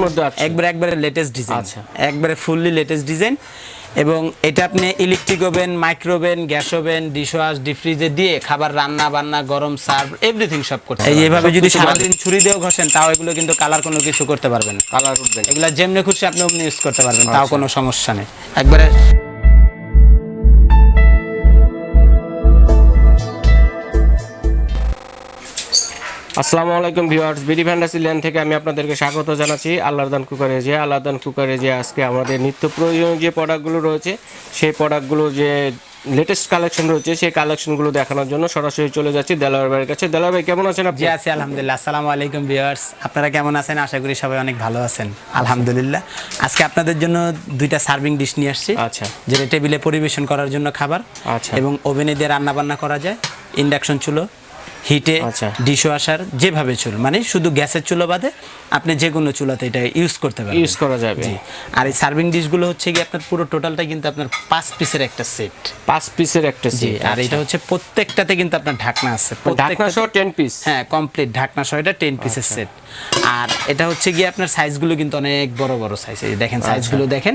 মধ্যে আছে একবারে লেটেস্ট ডিজাইন। আচ্ছা, একবারে ফুললি লেটেস্ট ডিজাইন। এবং এটা আপনি electric oven, micro oven, gas oven, dishwash, deep ফ্রিজে দিয়ে খাবার রান্না বান্না, গরম সার্ভ এভরিথিং সব করতে পারবেন। এইভাবে যদি সারাদিন ছুরি দিয়েও ঘষেন তাও এগুলো কিন্তু কালার কোনো কিছু করতে পারবেন, কালার উঠবে। এগুলো যেমনি খুশি আপনি অমনি ইউজ করতে পারবেন, তাও কোনো সমস্যা নেই। একবারে আসসালামু আলাইকুম ভিউয়ার্স, বিডি ফ্যান্টাসিল্যান্ড থেকে আমি আপনাদেরকে স্বাগত জানাচ্ছি। আল্লাহর দান কুকারে যে আজকে আমাদের নিত্য প্রয়োজনীয় যে প্রোডাক্টগুলো রয়েছে সেই প্রোডাক্টগুলো যে লেটেস্ট কালেকশন রয়েছে সেই কালেকশনগুলো দেখানোর জন্য সরাসরি চলে যাচ্ছি দেলোয়ার ভাইয়ের কাছে। দেলোয়ার ভাই কেমন আছেন আপনি? জি আছি আলহামদুলিল্লাহ। আসসালামু আলাইকুম ভিউয়ার্স, আপনারা কেমন আছেন? আশা করি সবাই অনেক ভালো আছেন আলহামদুলিল্লাহ। আজকে আপনাদের জন্য দুইটা সার্ভিং ডিশ নিয়ে আসছি। আচ্ছা, যেটা টেবিলে পরিবেশন করার জন্য খাবার। আচ্ছা, এবং ওভেনে দিয়ে রান্না বান্না করা যায়, ইন্ডাকশন চুলো, হিটে, ডিশওয়াশার, যেভাবে চুল মানে শুধু গ্যাসের চুলো বাদে আপনি যে কোনো চুলাতে এটা ইউজ করতে পারবেন, ইউজ করা যাবে। আর এই সার্ভিং ডিশগুলো হচ্ছে কি আপনার পুরো টোটালটা কিন্তু আপনার 5 পিসের একটা সেট, 5 পিসের একটা সেট। আর এটা হচ্ছে প্রত্যেকটাতে কিন্তু আপনার ঢাকনা আছে, ঢাকনা সহ 10 পিস। হ্যাঁ, কমপ্লিট ঢাকনা সহ এটা 10 পিসের সেট। আর এটা হচ্ছে কি আপনার সাইজগুলো কিন্তু অনেক বড় বড় সাইজ, এই দেখেন সাইজগুলো দেখেন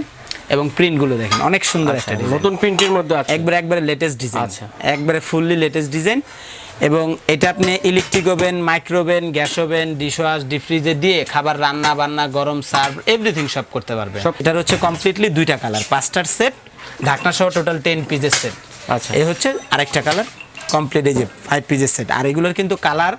এবং প্রিন্টগুলো দেখেন, অনেক সুন্দর একটা ডিজাইন, নতুন প্রিন্টের মধ্যে আছে, একবারে লেটেস্ট ডিজাইন। আচ্ছা, একবারে ফুললি লেটেস্ট ডিজাইন। এবং এটা আপনি electric oven, micro oven, gas oven, dishwash, deep ফ্রিজে দিয়ে খাবার রান্না বান্না, গরম সার্ভ এভরিথিং সব করতে পারবেন। এটার হচ্ছে কমপ্লিটলি দুইটা কালার, 5টার সেট, ঢাকনা সহ টোটাল 10 পিসের সেট। আচ্ছা, এই হচ্ছে আরেকটা কালার কমপ্লিট, এই যে 5 পিসের সেট। আর এগুলোর কিন্তু কালার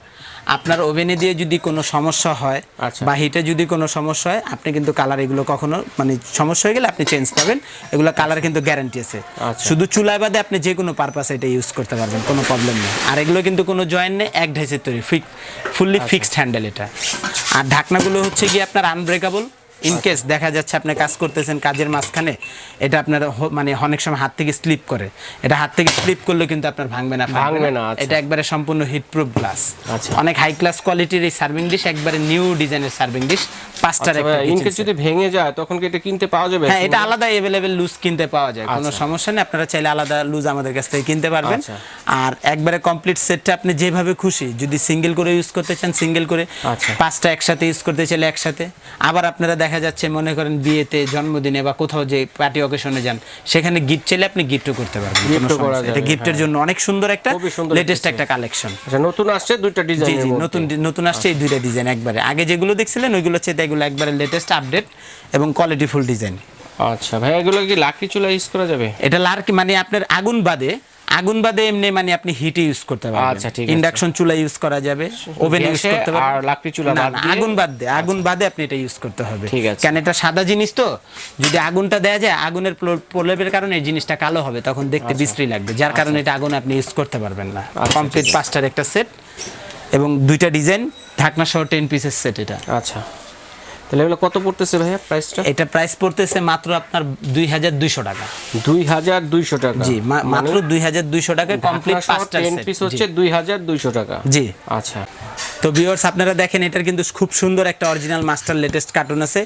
আপনার ওভেনে দিয়ে যদি কোনো সমস্যা হয় বা হিটে যদি কোনো সমস্যা হয়, আপনি কিন্তু কালার এগুলো কখনো মানে সমস্যা হয়ে গেলে আপনি চেঞ্জ পাবেন, এগুলো কালার কিন্তু গ্যারান্টি আছে। শুধু চুলায় বাদে আপনি যে কোনো পারপাসে এটা ইউজ করতে পারবেন, কোনো প্রবলেম নেই। আর এগুলো কিন্তু কোনো জয়েন্ট নেই, এক ঢেসের তৈরি, ফুললি ফিক্সড হ্যান্ডেল এটা। আর ঢাকনাগুলো হচ্ছে কি আপনার আনব্রেকেবল। ইনকেস দেখা যাচ্ছে আপনি কাজ করতেছেন, কাজের মাঝখানে এটা আপনার মানে অনেক সময় হাত থেকে স্লিপ করে, এটা হাত থেকে স্লিপ করলে কিন্তু আপনার ভাঙবে না। এটা একবারে সম্পূর্ণ হিট প্রুফ গ্লাস, অনেক হাই ক্লাস কোয়ালিটির এই সার্ভিং ডিশ, একবারে নিউ ডিজাইনের সার্ভিং ডিশ। 5টার একটা ইনকেস যদি ভেঙে যায় তখন কি এটা কিনতে পাওয়া যাবে? হ্যাঁ, এটা আলাদা अवेलेबल লুজ কিনতে পাওয়া যায়, কোনো সমস্যা নেই, আপনারা চাইলে আলাদা লুজ আমাদের কাছ থেকে কিনতে পারবেন। আর একবারে কমপ্লিট সেটটা আপনি যেভাবে খুশি, যদি সিঙ্গেল করে ইউজ করতে চান সিঙ্গেল করে, 5টা একসাথে ইউজ করতে চাইলে একসাথে। আবার আপনারা দেখা যাচ্ছে মনে করেন বিয়েতে, জন্মদিনে বা কোথাও যে পার্টি অকেশনে যান, সেখানে গিফট চাইলে আপনি গিফটও করতে পারবেন। এটা গিফটের জন্য অনেক সুন্দর একটা লেটেস্ট একটা কালেকশন। আচ্ছা, নতুন আসছে দুইটা ডিজাইন। জি, নতুন আসছে এই দুইটা ডিজাইন। একবারে আগে যেগুলো দেখছিলেন ওইগুলো হচ্ছে এগুলো একবারে লেটেস্ট আপডেট এবং কোয়ালিটিফুল ডিজাইন। আচ্ছা ভাই, এগুলো কি লাকড়ি চুলা ইউজ করা যাবে? এটা লাকড়ি মানে আপনার আগুন বাদে এমনি মানে আপনি হিট ইউজ করতে পারবেন। আচ্ছা, ঠিক আছে। ইন্ডাকশন চুলা ইউজ করা যাবে, ওভেন ইউজ করতে পারবেন। আর লাকড়ি চুলা বাদ দিয়ে আগুন বাদে আপনি এটা ইউজ করতে হবে। ঠিক আছে, কারণ এটা সাদা জিনিস তো, যদি আগুনটা দেয়া যায় আগুনের প্রলেপের কারণে এই জিনিসটা কালো হবে, তখন দেখতে বিশ্রী লাগবে, যার কারণে এটা আগুন আপনি ইউজ করতে পারবেন না। কমপ্লিট 5টার একটা সেট এবং দুইটা ডিজাইন, ঢাকনা সহ 10 পিসের সেট এটা। আচ্ছা, তাহলে এগুলো কত পড়তেছে ভাইয়া প্রাইসটা? এটা প্রাইস পড়তেছে মাত্র আপনার 2200 টাকা। 2200 টাকা? জি, মাত্র 2200 টাকা কমপ্লিট 5টা সেট পিস হচ্ছে 2200 টাকা। জি, আচ্ছা। তো ভিউয়ার্স আপনারা দেখেন, এটার কিন্তু খুব সুন্দর একটা অরিজিনাল মাস্টার লেটেস্ট কার্টুন আছে,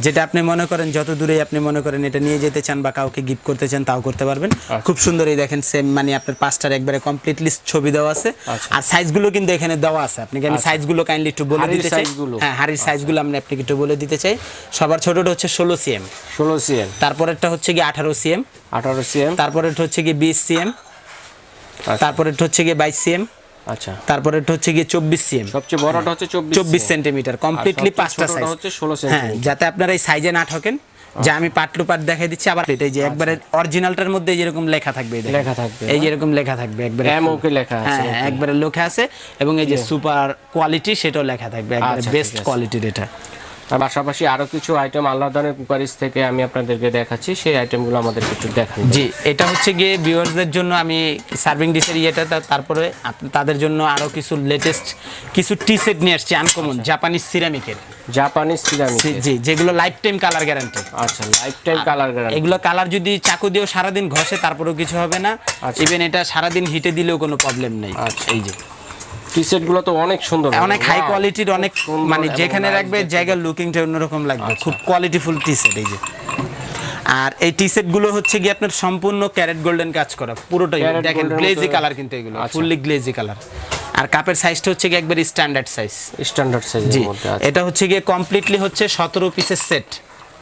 যেটা আপনি মনে করেন যত দূরে আপনি মনে করেন এটা নিয়ে যেতে চান বা কাউকে গিফট করতে চান তাও করতে পারবেন। খুব সুন্দর, এই দেখেন সেম মানে আপনার 5টার একবারে কমপ্লিটলি ছবি দেওয়া আছে। আর সাইজগুলো কিন্তু এখানে দেওয়া আছে, আপনি কি সাইজগুলো কাইন্ডলি একটু বলে দিতে চাই? হ্যাঁ, হাড়ির সাইজগুলো আমি আপনাকে একটু বলে দিতে চাই। সবার ছোটটা হচ্ছে 16 সিএম, তারপরেরটা হচ্ছে কি 18 সিএম, তারপরেরটা হচ্ছে কি 20 সিএম, তারপরেরটা হচ্ছে কি 22 সিএম, আচ্ছা, তারপরে এটা হচ্ছে গিয়ে 24 সিএম, সবচেয়ে বড়টা হচ্ছে 24 সেন্টিমিটার, কমপ্লিটলি 5টা সাইজ হচ্ছে 16 সেমি। হ্যাঁ, যাতে আপনারা এই সাইজে না ঠকেন, যে আমি পার্ট টু পার্ট দেখাই দিচ্ছি। আবার এটাই যে একবারে অরিজিনালটার মধ্যে যেরকম লেখা থাকবে, এই যেরকম লেখা থাকবে একবারে এমওকে লেখা আছে। হ্যাঁ, একবারে লেখা আছে এবং এই যে সুপার কোয়ালিটি সেটাও লেখা থাকবে, একবারে বেস্ট কোয়ালিটির এটা। আর পাশাপাশি আরো কিছু আইটেম আল্লাহ দানের কুকারিজ থেকে আমি আপনাদেরকে দেখাচ্ছি, সেই আইটেমগুলো আমাদেরকে একটু দেখান। জি, এটা হচ্ছে গিয়ে ভিউয়ারদের জন্য আমি সার্ভিং ডিশের ইয়েটা, তারপরে তাদের জন্য আরো কিছু লেটেস্ট কিছু টি সেট নিয়ে আসছি, আনকমন জাপানিজ সিরামিকের। জি, যেগুলো লাইফ টাইম কালার গ্যারান্টি। আচ্ছা, লাইফ টাইম কালার গ্যারান্টি। এগুলো কালার যদি চাকু দিয়েও সারাদিন ঘষে তারপরেও কিছু হবে না, ইভেন এটা সারাদিন হিটে দিলেও কোনো প্রবলেম নেই। আচ্ছা, এই যে টি সেটগুলো তো অনেক সুন্দর, অনেক হাই কোয়ালিটির, অনেক মানে যেখানে রাখবে জায়গার লুকিংটা অন্যরকম লাগবে, খুব কোয়ালিটিফুল টি সেট এই যে। আর এই টি সেট গুলো হচ্ছে কি আপনার সম্পূর্ণ ক্যারেট গোল্ডেন কাজ করা, পুরোটাই দেখেন গ্লেজি কালার, কিন্তু এগুলো ফুললি গ্লেজি কালার। আর কাপের সাইজটা হচ্ছে কি একবার স্ট্যান্ডার্ড সাইজ। স্ট্যান্ডার্ড সাইজের মধ্যে। এটা হচ্ছে গিয়ে কমপ্লিটলি হচ্ছে 17 পিসের সেট।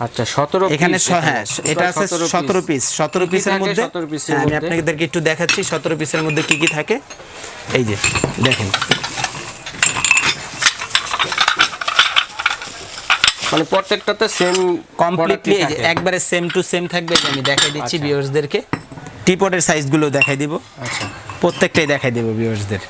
আচ্ছা 17 এখানে হ্যাঁ এটা আছে 17 পিস। 17 পিসের মধ্যে আমি আপনাদেরকে একটু দেখাচ্ছি 17 পিসের মধ্যে কি কি থাকে। এই যে দেখেন, মানে প্রত্যেকটাতে সেম কমপ্লিটলি একবারে সেম টু সেম থাকবে। আমি দেখাই দিচ্ছি ভিউয়ার্সদেরকে, টিপটের সাইজগুলো দেখাই দিব। আচ্ছা প্রত্যেকটাই দেখাই দেব ভিউয়ার্সদের।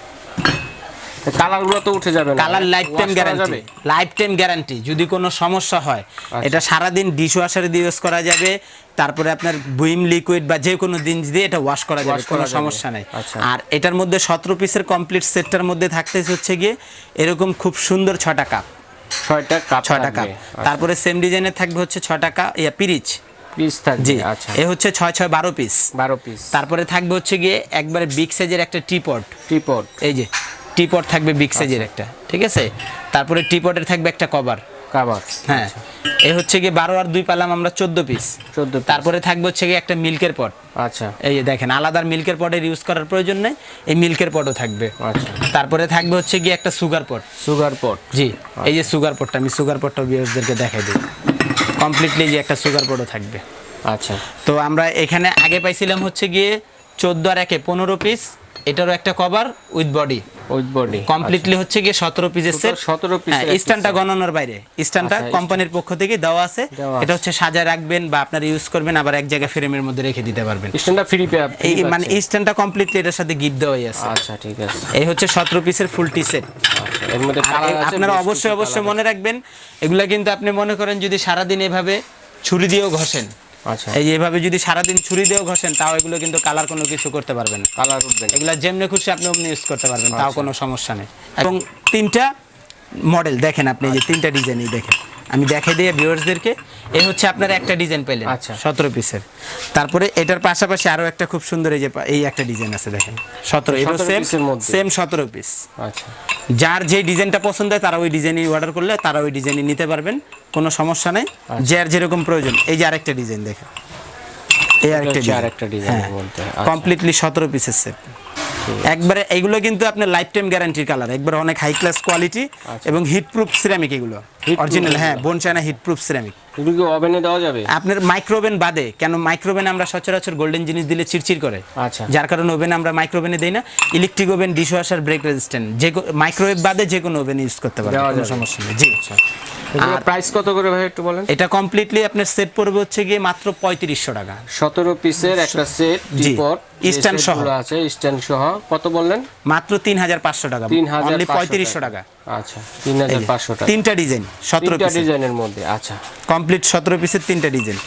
কালারগুলো তো উঠে যাবে না? Colour life time guarantee, life time guarantee. যদি কোনো সমস্যা হয় এটা সারা দিন ডিশ ওয়াশারে দিয়ে ইউজ করা যাবে, তারপরে আপনার বুইম লিকুইড বা যে কোনো দিন দিয়ে এটা ওয়াশ করা যাবে, কোনো সমস্যা নেই। আর এটার মধ্যে 17 পিসের কমপ্লিট সেটটার মধ্যে থাকতেছে হচ্ছে গিয়ে এরকম খুব সুন্দর 6টা কাপ, 6টা কাপ। তারপরে সেম ডিজাইনের থাকবে হচ্ছে 6টা কাপ পিরিচ থাকবে। জি আচ্ছা, এই হচ্ছে 6 6 12 পিস। তারপরে থাকবে হচ্ছে গিয়ে একবারে বিগ সাইজের একটা টিপট, এই যে টিপট থাকবে বিগ সাইজের একটা, ঠিক আছে। তারপরে টিপটের থাকবে একটা কভার। হ্যাঁ, এই হচ্ছে গিয়ে 12 আর 2 পালাম আমরা 14 পিস। তারপরে থাকবে হচ্ছে গিয়ে একটা মিল্কের পট। আচ্ছা, এই যে দেখেন আলাদা মিল্কের পটের ইউজ করার প্রয়োজন নেই, এই মিল্কের পটও থাকবে। আচ্ছা, তারপরে থাকবে হচ্ছে গিয়ে একটা সুগার পট। জি, এই যে সুগার পটটা, আমি সুগার পটটা ভিউয়ার্সদেরকে দেখাই দিই। কমপ্লিটলি যে একটা সুগার পটও থাকবে। আচ্ছা, তো আমরা এখানে আগে পাইছিলাম হচ্ছে গিয়ে 14 আর 1 15 পিস, এটারও একটা কভার উইথ বডি কমপ্লিটলি হচ্ছে গিয়ে 17 পিসের সেট। 17 পিস স্ট্যান্ডটা গণনার বাইরে, স্ট্যান্ডটা কোম্পানির পক্ষ থেকে দেওয়া আছে। এটা হচ্ছে সাজায় রাখবেন বা আপনারা ইউজ করবেন, আবার এক জায়গায় ফ্রেমের মধ্যে রেখে দিতে পারবেন। স্ট্যান্ডটা ফ্রি পে, এই মানে স্ট্যান্ডটা কমপ্লিটলি এর সাথে গিফট দেওয়াই আছে। আচ্ছা ঠিক আছে, এই হচ্ছে 17 পিসের ফুল টি সেট। এর মধ্যে আপনারা অবশ্যই মনে রাখবেন, এগুলা কিন্তু আপনি মনে করেন যদি সারা দিন এভাবে ছুরি দিয়েও ঘষেন, আচ্ছা এই এইভাবে যদি সারাদিন ছুরি দিয়েও ঘষেন, তাও এগুলো কিন্তু কালার কোনো কিছু করতে পারবেন, কালার উঠবে না। এগুলা যেমনি খুশি আপনি অমনি ইউজ করতে পারবেন, তাও কোনো সমস্যা নেই। এবং 3টা মডেল দেখেন আপনি, এই যে 3টা ডিজাইনই দেখেন, আমি দেখাই দিই ভিউয়ার্সদেরকে। এই হচ্ছে আপনারা একটা ডিজাইন পেলেন 17 পিসের। তারপরে এটার পাশাপাশি আরো একটা খুব সুন্দর এই একটা ডিজাইন আছে দেখেন 17, এটা সেম 17 পিস। আচ্ছা, যার যে ডিজাইনটা পছন্দ হয় তারা ওই ডিজাইনই অর্ডার করলে তারা ওই ডিজাইনই নিতে পারবেন, কোনো সমস্যা নেই। যার যেরকম প্রয়োজন। এই যে আরেকটা ডিজাইন দেখেন, এই আরেকটা ডিজাইন কমপ্লিটলি 17 পিসের সেট। একবারে এইগুলো কিন্তু আপনার লাইফ টাইম গ্যারান্টির কালার, একবার অনেক হাই ক্লাস কোয়ালিটি এবং হিট প্রুফ সিরামিক, এগুলো অরিজিনাল। হ্যাঁ, bone china heat proof ceramic. এগুলো কি ওভেনে দেওয়া যাবে? আপনার মাইক্রোওভেন বাদে, কেন মাইক্রোওভেনে আমরা সচরাচর গোল্ডেন জিনিস দিলে চিরচির করে, আচ্ছা যার কারণে ওভেনে আমরা মাইক্রোওভেনে দেই না। Electric oven, dish washer, break resistant, যে মাইক্রোওয়েভ বাদে যে কোনো ওভেনে ইউজ করতে পারবেন, কোনো সমস্যা নেই। জি আচ্ছা, আর প্রাইস কত করে ভাই একটু বলেন? এটা কমপ্লিটলি আপনার সেট পড়বে হচ্ছে গিয়ে মাত্র 3500 টাকা। 17 পিসের একটা সেট, টিপট স্ট্যান্ড সহ আছে, স্ট্যান্ড সহ কত বললেন? মাত্র 3500 টাকা, অনলি 3500 টাকা। আচ্ছা 3500 টাকা, 3টা ডিজাইন, 17 ডিজাইনের মধ্যে। আচ্ছা, কমপ্লিট 17 পিসের 3টা ডিজাইন।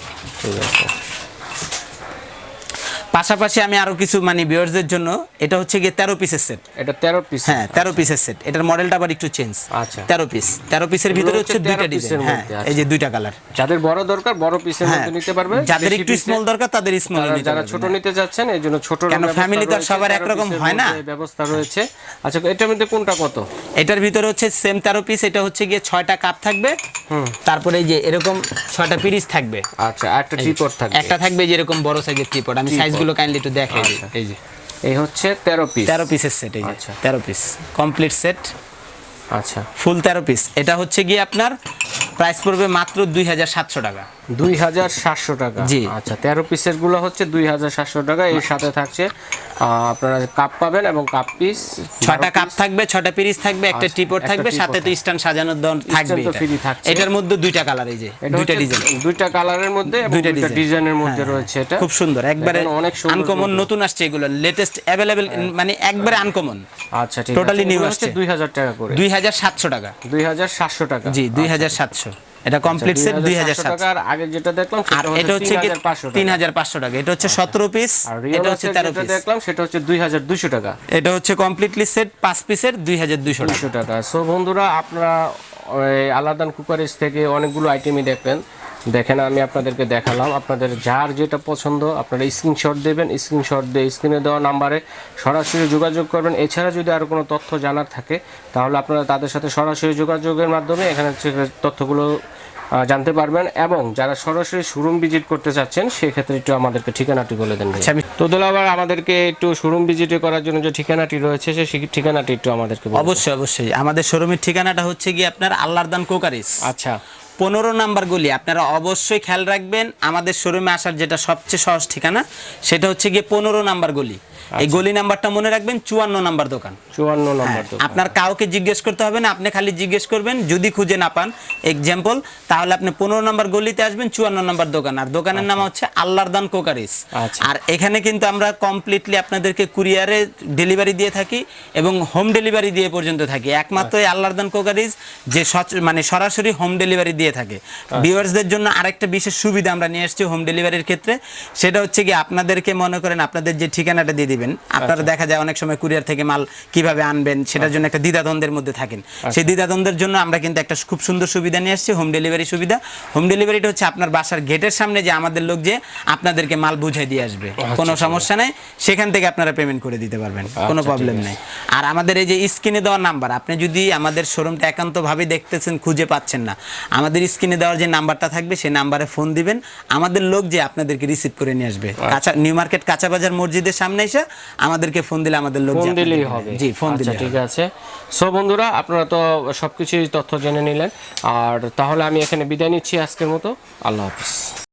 ঠিক আছে, পাশাপাশি আমি আরো কিছু মানে ভিউয়ারদের জন্য, এটা হচ্ছে গিয়ে 13 পিসের সেট। এটা 13 পিস? হ্যাঁ 13 পিসের সেট। এটার মডেলটা আবার একটু চেঞ্জ। আচ্ছা, 13 পিসের ভিতরে হচ্ছে 2টা ডিজাইন। হ্যাঁ, এই যে 2টা কালার। যাদের বড় দরকার বড় পিসের মধ্যে নিতে পারবে, যাদের একটু স্মল দরকার তাদের স্মল নিতে পারবে, যারা ছোট নিতে যাচ্ছেন এই জন্য ছোট, কেন ফ্যামিলি তো সবার এক রকম হয় না, ব্যবস্থা রয়েছে। আচ্ছা, এটার মধ্যে কোনটা কত? এটার ভিতরে হচ্ছে সেম 13 পিস, এটা হচ্ছে গিয়ে 6টা কাপ থাকবে, তারপরে এই যে এরকম 6টা পিরিচ থাকবে। আচ্ছা, একটা টিপট থাকবে, একটা থাকবে যে এরকম বড় সাইজের টিপট। আমি সাইজগুলো কাইন্ডলি একটু দেখাই দিই। এই যে এই হচ্ছে 13 পিসের সেট। এই যে 13 পিস কমপ্লিট সেট। আচ্ছা, ফুল 13 পিস। এটা হচ্ছে গিয়ে আপনার প্রাইস পড়বে মাত্র 2700 টাকা। 2700 টাকা? জি। আচ্ছা, 13 পিসের গুলো হচ্ছে 2700 টাকা। এর সাথে থাকছে আপনারা কাপ পাবেন এবং কাপ পিস 6টা কাপ থাকবে, 6টা পিরিচ থাকবে, একটা টিপট থাকবে, সাথে তো স্ট্যান্ড সাজানোর থাকবে। এটার মধ্যে 2টা কালার, এই যে 2টা ডিজাইন, 2টা কালারের মধ্যে এবং 2টা ডিজাইনের মধ্যে রয়েছে। এটা খুব সুন্দর, একবারে আনকমন, নতুন আসছে এগুলো, লেটেস্ট अवेलेबल, মানে একবারে আনকমন। আচ্ছা ঠিক আছে, টোটালি নিউ আসছে। 2000 টাকা করে, 2700 টাকা। 2700 টাকা? জি 2700। এটা কমপ্লিট সেট 2700 টাকা। আর আগে যেটা দেখলাম সেটা হচ্ছে 3500 টাকা। এটা হচ্ছে 17 পিস, এটা হচ্ছে 13 পিস দেখলাম, সেটা হচ্ছে 2200 টাকা। এটা হচ্ছে কমপ্লিটলি সেট 5 পিসের 2200 টাকা। সো বন্ধুরা, আপনারা আলাদান কুকারেজ থেকে অনেকগুলো আইটেমই দেখেন, আমি আপনাদেরকে দেখালাম। আপনাদের যার যেটা পছন্দ আপনারা স্ক্রিনশট দেবেন, স্ক্রিনশট দিয়ে স্ক্রিনে দেওয়া নাম্বারে সরাসরি যোগাযোগ করবেন। এছাড়া যদি আরও কোনো তথ্য জানার থাকে তাহলে আপনারা তাদের সাথে সরাসরি যোগাযোগের মাধ্যমে এখানে তথ্যগুলো জানতে পারবেন। এবং যারা সরাসরি শোরুম ভিজিট করতে চাচ্ছেন সেক্ষেত্রে একটু আমাদেরকে ঠিকানাটি বলে দেন। আচ্ছা, তো দুলাভাই আমাদেরকে একটু শোরুম ভিজিট করার জন্য যে ঠিকানাটি রয়েছে সেই ঠিকানাটি একটু আমাদেরকে বলুন। অবশ্যই অবশ্যই, আমাদের শোরুমের ঠিকানাটা হচ্ছে গিয়ে আপনার আল্লাহর দান কোকারিস। আচ্ছা, 15 নাম্বার গলি। আপনারা অবশ্যই খেয়াল রাখবেন, আমাদের শোরুমে আসার যেটা সবচেয়ে সহজ ঠিকানা সেটা হচ্ছে গিয়ে 15 নাম্বার গলি। এই গলি নাম্বারটা মনে রাখবেন, 54 নাম্বার দোকান। 54 নম্বর দোকান। আপনার কাউকে জিজ্ঞেস করতে হবে না, আপনি খালি জিজ্ঞেস করবেন, যদি খুঁজে না পান এক্সাম্পল, তাহলে আপনি 15 নাম্বার গলিতে আসবেন, 54 নাম্বার দোকান। আর দোকানের নাম হচ্ছে আল্লাহর দান কোকারিস। আর এখানে কিন্তু আমরা কমপ্লিটলি আপনাদেরকে কুরিয়ারে ডেলিভারি দিয়ে থাকি এবং হোম ডেলিভারি দিয়ে পর্যন্ত থাকি। একমাত্র এই আল্লাহর দান কোকারিস যে মানে সরাসরি হোম ডেলিভারি দিয়ে থাকে। ভিউয়ার্সদের জন্য আরেকটা বিশেষ সুবিধা আমরা নিয়ে এসেছি হোম ডেলিভারির ক্ষেত্রে, সেটা হচ্ছে কি আপনাদেরকে মনে করেন আপনাদের যে ঠিকানাটা দিয়ে দিবেন, আপনারা দেখা যায় অনেক সময় কুরিয়ার থেকে মাল কিভাবে আনবেন সেটার জন্য একটা দ্বিধাদ্বন্দ্বের মধ্যে থাকেন। সেই দ্বিধাদ্বন্দ্বের জন্য আমরা কিন্তু একটা খুব সুন্দর সুবিধা নিয়ে এসেছি, হোম ডেলিভারি সুবিধা। হোম ডেলিভারিটা হচ্ছে আপনার বাসার গেটের সামনে যে আমাদের লোক যে আপনাদেরকে মাল বুঝাই দিয়ে আসবে, কোনো সমস্যা নেই, সেখান থেকে আপনারা পেমেন্ট করে দিতে পারবেন, কোনো প্রবলেম নেই। আর আমাদের এই যে স্ক্রিনে দেওয়া নাম্বার, আপনি যদি আমাদের শোরুমটা একান্তভাবে দেখতেছেন খুঁজে পাচ্ছেন না, আমাদের স্ক্রিনে দেওয়ার যে নাম্বারটা থাকবে সেই নাম্বারে ফোন দিবেন, আমাদের লোক যে আপনাদেরকে রিসিভ করে নিয়ে আসবে। নিউ মার্কেট কাঁচা বাজার মসজিদের সামনে এসে আমাদেরকে ফোন দিলে আমাদের লোক ফোন দিলেই হবে। জি, ফোন দিলে। ঠিক আছে। সো বন্ধুরা, আপনারা তো সবকিছুই তথ্য জেনে নিলেন, আর তাহলে আমি এখানে বিদায় নিচ্ছি আজকের মতো। আল্লাহ হাফেজ।